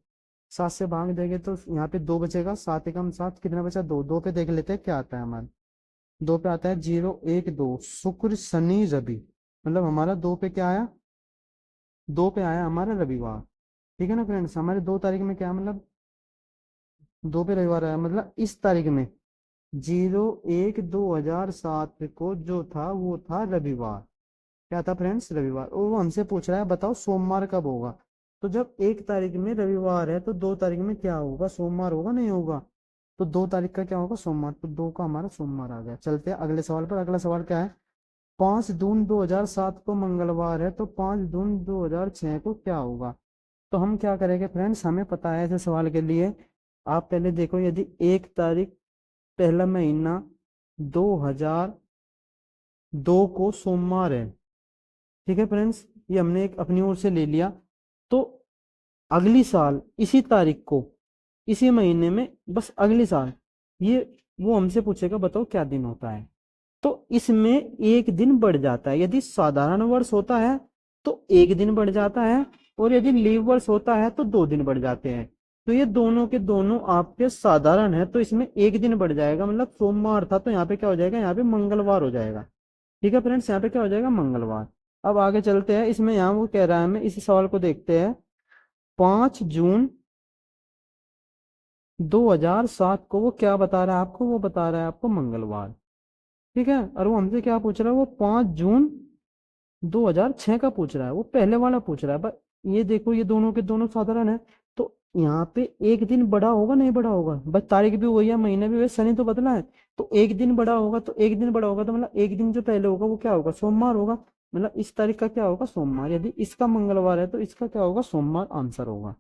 7 से भाग देंगे तो यहाँ पे 2 बचेगा, 7 एकम 7, कितना बचा 2, 2 पे देख लेते हैं क्या आता है हमारा। 2 पे आता है 0 1 2, शुक्र शनि रवि, मतलब हमारा 2 पे क्या आया, 2 पे आया हमारा रविवार। ठीक है ना फ्रेंड्स, हमारे 2 तारीख में क्या मतलब 2 पे रविवार आया, मतलब इस तारीख में 0 1 2007 को जो था वो था रविवार। क्या था फ्रेंड्स, रविवार। और वो हमसे पूछ रहा है बताओ सोमवार कब होगा। तो जब 1 तारीख में रविवार है तो 2 तारीख में क्या होगा, सोमवार होगा नहीं होगा। तो 2 तारीख का क्या होगा, सोमवार, तो 2 का हमारा सोमवार आ गया। चलते हैं अगले सवाल पर। अगला सवाल क्या है, 5 जून 2007 को मंगलवार है तो 5 जून 2006 को क्या होगा। तो हम क्या करेंगे फ्रेंड्स, हमें पता है ऐसे सवाल के लिए। आप पहले देखो, यदि 1 तारीख पहला महीना 2002 को सोमवार है, ठीक है फ्रेंड्स, ये हमने एक अपनी ओर से ले लिया। तो अगली साल इसी तारीख को इसी महीने में, बस अगली साल ये वो हमसे पूछेगा बताओ क्या दिन होता है। तो इसमें एक दिन बढ़ जाता है, यदि साधारण वर्ष होता है तो एक दिन बढ़ जाता है, और यदि लीव वर्ष होता है तो 2 दिन बढ़ जाते हैं। तो ये दोनों के दोनों आपके साधारण है, तो इसमें एक दिन बढ़ जाएगा, मतलब सोमवार था तो यहाँ पे क्या हो जाएगा, यहाँ पे मंगलवार हो जाएगा। ठीक है फ्रेंड्स, यहाँ पे क्या हो जाएगा, मंगलवार। अब आगे चलते हैं, इसमें यहाँ वो कह रहा है, हमें इस सवाल को देखते हैं। 5 जून 2007 को वो क्या बता रहा है आपको, वो बता रहा है आपको मंगलवार। ठीक है, और वो हमसे क्या पूछ रहा है, वो 5 जून 2006 का पूछ रहा है, वो पहले वाला पूछ रहा है। पर ये देखो ये दोनों के दोनों साधारण है, तो यहाँ पे एक दिन बड़ा होगा नहीं बड़ा होगा, बस तारीख भी वही है महीना भी वही, शनि तो बदला है। तो एक दिन बड़ा होगा, तो एक दिन बड़ा होगा तो मतलब एक दिन जो पहले होगा वो क्या होगा, सोमवार होगा। मतलब इस तारीख का क्या होगा, सोमवार। यदि इसका मंगलवार है तो इसका क्या होगा, सोमवार आंसर होगा।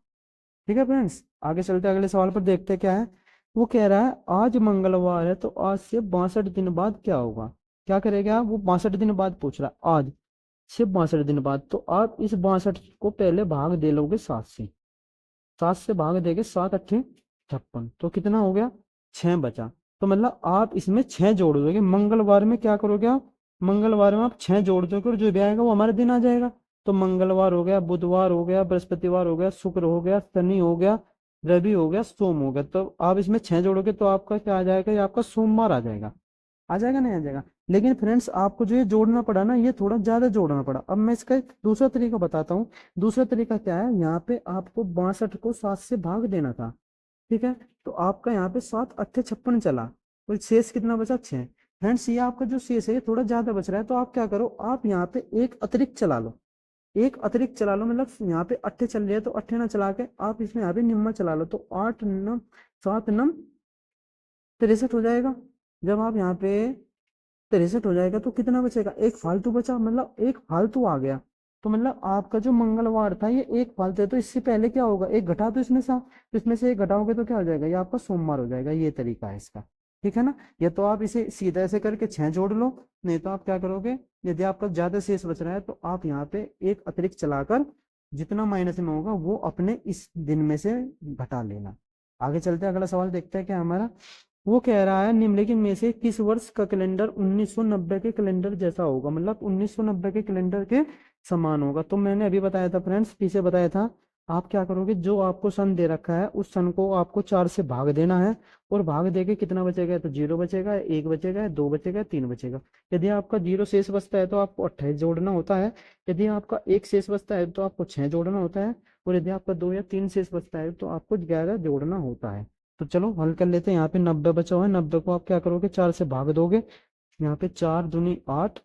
ठीक है फ्रेंड्स, आगे चलते हैं अगले सवाल पर, देखते हैं क्या है। वो कह रहा है आज मंगलवार है तो आज से 62 दिन बाद क्या होगा। क्या करेगा, वो 62 दिन बाद पूछ रहा है, आज से 62 दिन बाद। तो आप इस 62 को पहले भाग दे लोगे 7 से, 7 से भाग देंगे, 7 अट्ठे 56, तो कितना हो गया, 6 बचा। तो मतलब आप इसमें 6 जोड़ दोगे, मंगलवार में क्या करोगे आप, मंगलवार में आप 6 जोड़ दोगे और जो भी आएगा वो हमारा दिन आ जाएगा। तो मंगलवार हो गया, बुधवार हो गया, बृहस्पतिवार हो गया, शुक्र हो गया, शनि हो गया, रवि हो गया, सोम हो गया। तो आप इसमें 6 जोड़ोगे तो आपका क्या आ जाएगा, ये आपका सोमवार आ जाएगा। आ जाएगा नहीं आ जाएगा। लेकिन फ्रेंड्स आपको जो ये जोड़ना पड़ा ना, ये थोड़ा ज्यादा जोड़ना पड़ा। अब मैं इसका एक दूसरा तरीका बताता हूँ। दूसरा तरीका क्या है, यहाँ पे आपको 62 को 7 से भाग देना था। ठीक है, तो आपका यहाँ पे 7 अट्ठे 56 चला, और शेष कितना बचा, 6। फ्रेंड्स ये आपका जो शेष है ये थोड़ा ज्यादा बच रहा है, तो आप क्या करो, आप यहाँ पे एक अतिरिक्त चला लो, एक अतिरिक्त चला लो। मतलब यहाँ पे अट्ठे चल रहे हैं तो अट्ठे ना चला के आप इसमें यहाँ पे निम्मा चला लो, तो 8 9 7 9 63 हो जाएगा। जब आप यहाँ पे 63 हो जाएगा तो कितना बचेगा, एक फालतू बचा, मतलब एक फालतू आ गया। तो मतलब आपका जो मंगलवार था ये एक फालतू है, तो इससे पहले क्या होगा, एक घटा तो इसमें से, तो इसमें से एक घटाओगे तो क्या हो जाएगा, ये आपका सोमवार हो जाएगा। ये तरीका है इसका। ठीक है ना। या तो आप इसे सीधा ऐसे करके 6 जोड़ लो, नहीं तो आप क्या करोगे, यदि आपका ज्यादा शेष बच रहा है तो आप यहाँ पे एक अतिरिक्त चलाकर जितना माइनस में होगा वो अपने इस दिन में से घटा लेना। आगे चलते हैं, अगला सवाल देखते हैं क्या हमारा। वो कह रहा है निम्नलिखित में से किस वर्ष का कैलेंडर 1990 के कैलेंडर जैसा होगा, मतलब 1990 के कैलेंडर के समान होगा। तो मैंने अभी बताया था फ्रेंड्स, पीछे बताया था, आप क्या करोगे, जो आपको सन दे रखा है उस सन को आपको 4 से भाग देना है, और भाग देके कितना बचेगा, तो 0 बचेगा, 1 बचेगा, 2 बचेगा, 3 बचेगा। यदि आपका 0 शेष बचता है तो आपको 28 जोड़ना होता है, यदि आपका 1 शेष बचता है तो आपको 6 जोड़ना होता है, और यदि आपका 2 या 3 शेष बचता है तो आपको 11 जोड़ना होता है। तो चलो हल कर लेते हैं। यहाँ पे 90 बचा हुआ है, 90 को आप क्या करोगे, 4 से भाग दोगे, यहाँ पे 4 दूनी 8,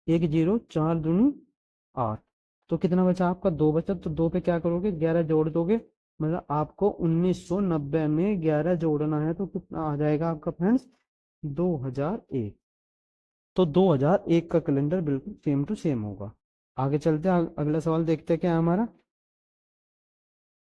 1 0, 4 दूनी 8, तो कितना बचा आपका, 2 बचा, तो 2 पे क्या करोगे, 11 जोड़ दोगे, मतलब आपको 1990 में 11 जोड़ना है, तो कितना आ जाएगा आपका फ्रेंड्स, 2001। तो 2001 का कैलेंडर बिल्कुल सेम टू सेम होगा। आगे चलते हैं, अगला सवाल देखते हैं क्या है हमारा।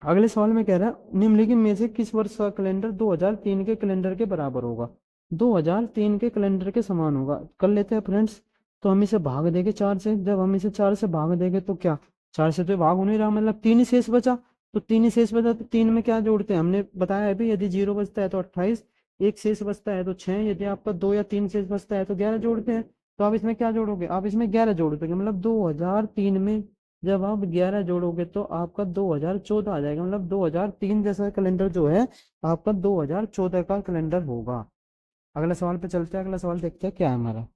अगले सवाल में कह रहा है निम्नलिखित में से किस वर्ष का कैलेंडर 2003 के कैलेंडर के बराबर होगा, 2003 के कैलेंडर के समान होगा। कर लेते हैं फ्रेंड्स। तो हम इसे भाग देंगे 4 से, जब हम इसे 4 से भाग देंगे तो क्या, 4 से तो भाग हो नहीं रहा, मतलब 3 ही शेष बचा, तो 3 ही शेष बचा, तो 3 में क्या जोड़ते हैं, हमने बताया अभी, यदि 0 बचता है तो 28, 1 शेष बचता है तो 6, यदि आपका 2 या 3 शेष बचता है तो 11 जोड़ते हैं। तो आप इसमें क्या जोड़ोगे, आप इसमें 11 जोड़ दोगे, मतलब 2003 में जब आप 11 जोड़ोगे तो आपका 2014 आ जाएगा, मतलब 2003 जैसा कैलेंडर जो है आपका 2014 का कैलेंडर होगा। अगले सवाल पे चलते हैं, अगला सवाल देखते हैं क्या है हमारा।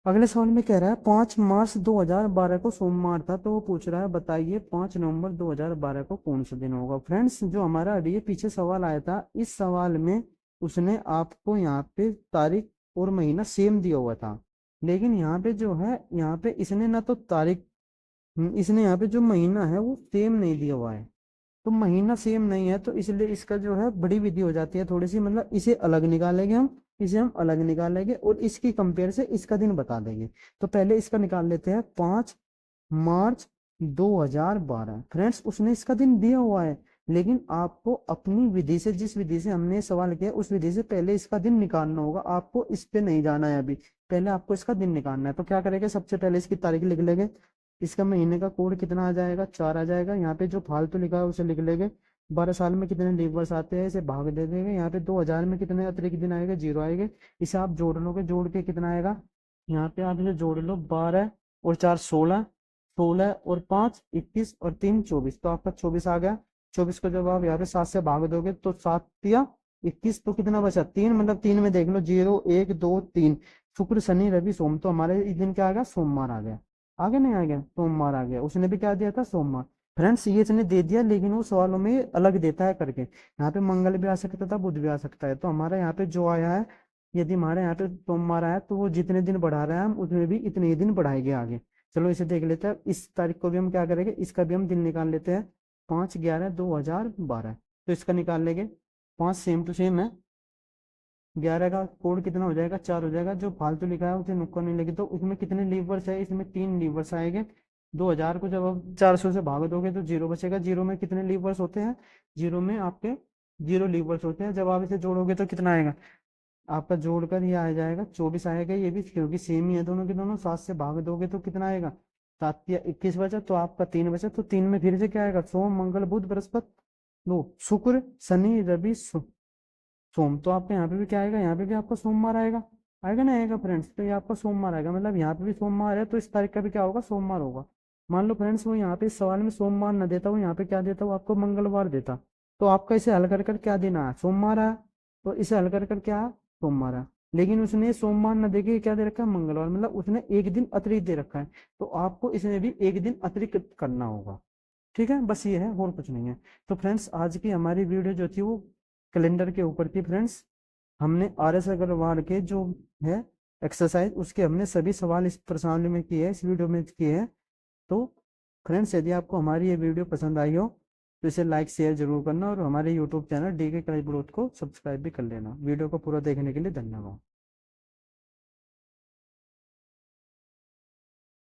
अगले सवाल में कह रहा है 5 मार्च 2012 को सोमवार था, तो वो पूछ रहा है बताइए 5 नवंबर 2012 को कौन सा दिन होगा। फ्रेंड्स, जो हमारा अभी ये पीछे सवाल आया था, इस सवाल में उसने आपको यहाँ पे तारीख और महीना सेम दिया हुआ था, लेकिन यहाँ पे जो है, यहाँ पे इसने ना तो तारीख, इसने यहाँ पे जो महीना है वो सेम नहीं दिया हुआ है। तो महीना सेम नहीं है तो इसलिए इसका जो है बड़ी विधि हो जाती है थोड़ी सी, मतलब इसे अलग निकालेंगे हम, इसे हम अलग निकालेंगे और इसकी कंपेयर से इसका दिन बता देंगे। तो पहले इसका निकाल लेते हैं, 5 मार्च 2012। फ्रेंड्स, उसने इसका दिन दिया हुआ है, लेकिन आपको अपनी विधि से, जिस विधि से हमने सवाल किया उस विधि से पहले इसका दिन निकालना होगा। आपको इस पे नहीं जाना है अभी, पहले आपको इसका दिन निकालना है। तो क्या करेंगे, सबसे पहले इसकी तारीख लिख लेंगे, इसका महीने का कोड कितना आ जाएगा, 4 आ जाएगा। यहाँ पे जो फालतू लिखा है उसे लिख लेंगे। 12 साल में कितने लीव वर्ष आते हैं इसे भाग दे देंगे। यहाँ पे 2000 में कितने अतिरिक्त दिन आएगा, 0 आएंगे। इसे आप जोड़ लोगे, जोड़ के कितना आएगा, यहाँ पे आप इसे जोड़ लो, 12 और 4 16, 16 और 5 21 और 3 24, तो आपका 24 आ गया। 24 को जब आप यहाँ पे 7 से भाग दोगे तो 7 या 21, तो कितना बचा, 3, मतलब 3 में देख लो, 0 1 2 3, शुक्र शनि रवि सोम, तो हमारे इस दिन क्या आ गया, सोमवार आ गया। आगे नहीं आ गया, सोमवार आ गया। उसने भी क्या दिया था, सोमवार। फ्रेंड्स, ये इसने दे दिया, लेकिन वो सवालों में अलग देता है करके, यहाँ पे मंगल भी आ सकता था, बुध भी आ सकता है। तो हमारा यहाँ पे जो आया है, यदि हमारे यहाँ पे सोमवार आया तो वो जितने दिन बढ़ा रहा है हम उसमें भी इतने ही दिन बढ़ाएंगे आगे। चलो इसे देख लेते हैं, इस तारीख को भी हम क्या करेंगे, इसका भी हम दिन निकाल लेते हैं, 5/11/2012। तो इसका निकाल लेंगे, 5 सेम टू सेम है, 11 का कोड कितना हो जाएगा, 4 हो जाएगा। जो फालतू लिखा है उसे नुक्कड़ नहीं लगी, तो उसमें कितने लीवर्स है, इसमें 3 लीवर्स आएंगे। 2000 को जब आप 400 से भाग दोगे तो 0 बचेगा। 0 में कितने लीवर्स होते हैं, 0 में आपके 0 लीवर्स होते हैं। जब आप इसे जोड़ोगे तो कितना आएगा, आपका जोड़कर ये आ जाएगा 24 आएगा, ये भी क्योंकि सेम ही है दोनों के दोनों। 7 से भाग दोगे तो कितना आएगा, 7 या 21 बचा, तो आपका 3 बचा। तो 3 में फिर से क्या आएगा, सोम मंगल बुध बृहस्पति, लो शुक्र शनि रवि सोम, तो आपका यहाँ पे भी क्या आएगा, यहाँ पे भी आपका सोमवार आएगा, आएगा ना, आएगा फ्रेंड्स। तो ये आपका सोमवार आएगा, मतलब यहाँ पे भी सोमवार है, तो इस तारीख का भी क्या होगा, सोमवार होगा। मान लो फ्रेंड्स, वो यहाँ पे इस सवाल में सोमवार न देता, वो यहाँ पे क्या देता, वो आपको मंगलवार देता, तो आपका इसे हल कर कर क्या दिन आया, सोमवार आया। तो इसे हल कर कर क्या आया, सोमवार आया। लेकिन उसने सोमवार न देके क्या दे रखा है, मंगलवार, मतलब उसने एक दिन अतिरिक्त दे रखा है, तो आपको इसमें भी एक दिन अतिरिक्त करना होगा। ठीक है, बस ये है, और कुछ नहीं है। तो फ्रेंड्स, आज की हमारी वीडियो जो थी वो कैलेंडर के ऊपर थी। फ्रेंड्स, हमने RS अग्रवाल के जो है एक्सरसाइज, उसके हमने सभी सवाल इस प्रश्नावली में किए हैं, इस वीडियो में किए हैं। तो फ्रेंड्स, यदि आपको हमारी ये वीडियो पसंद आई हो तो इसे लाइक शेयर जरूर करना, और हमारे YouTube channel DK class growth को सब्सक्राइब भी कर लेना। वीडियो को पूरा देखने के लिए धन्यवाद।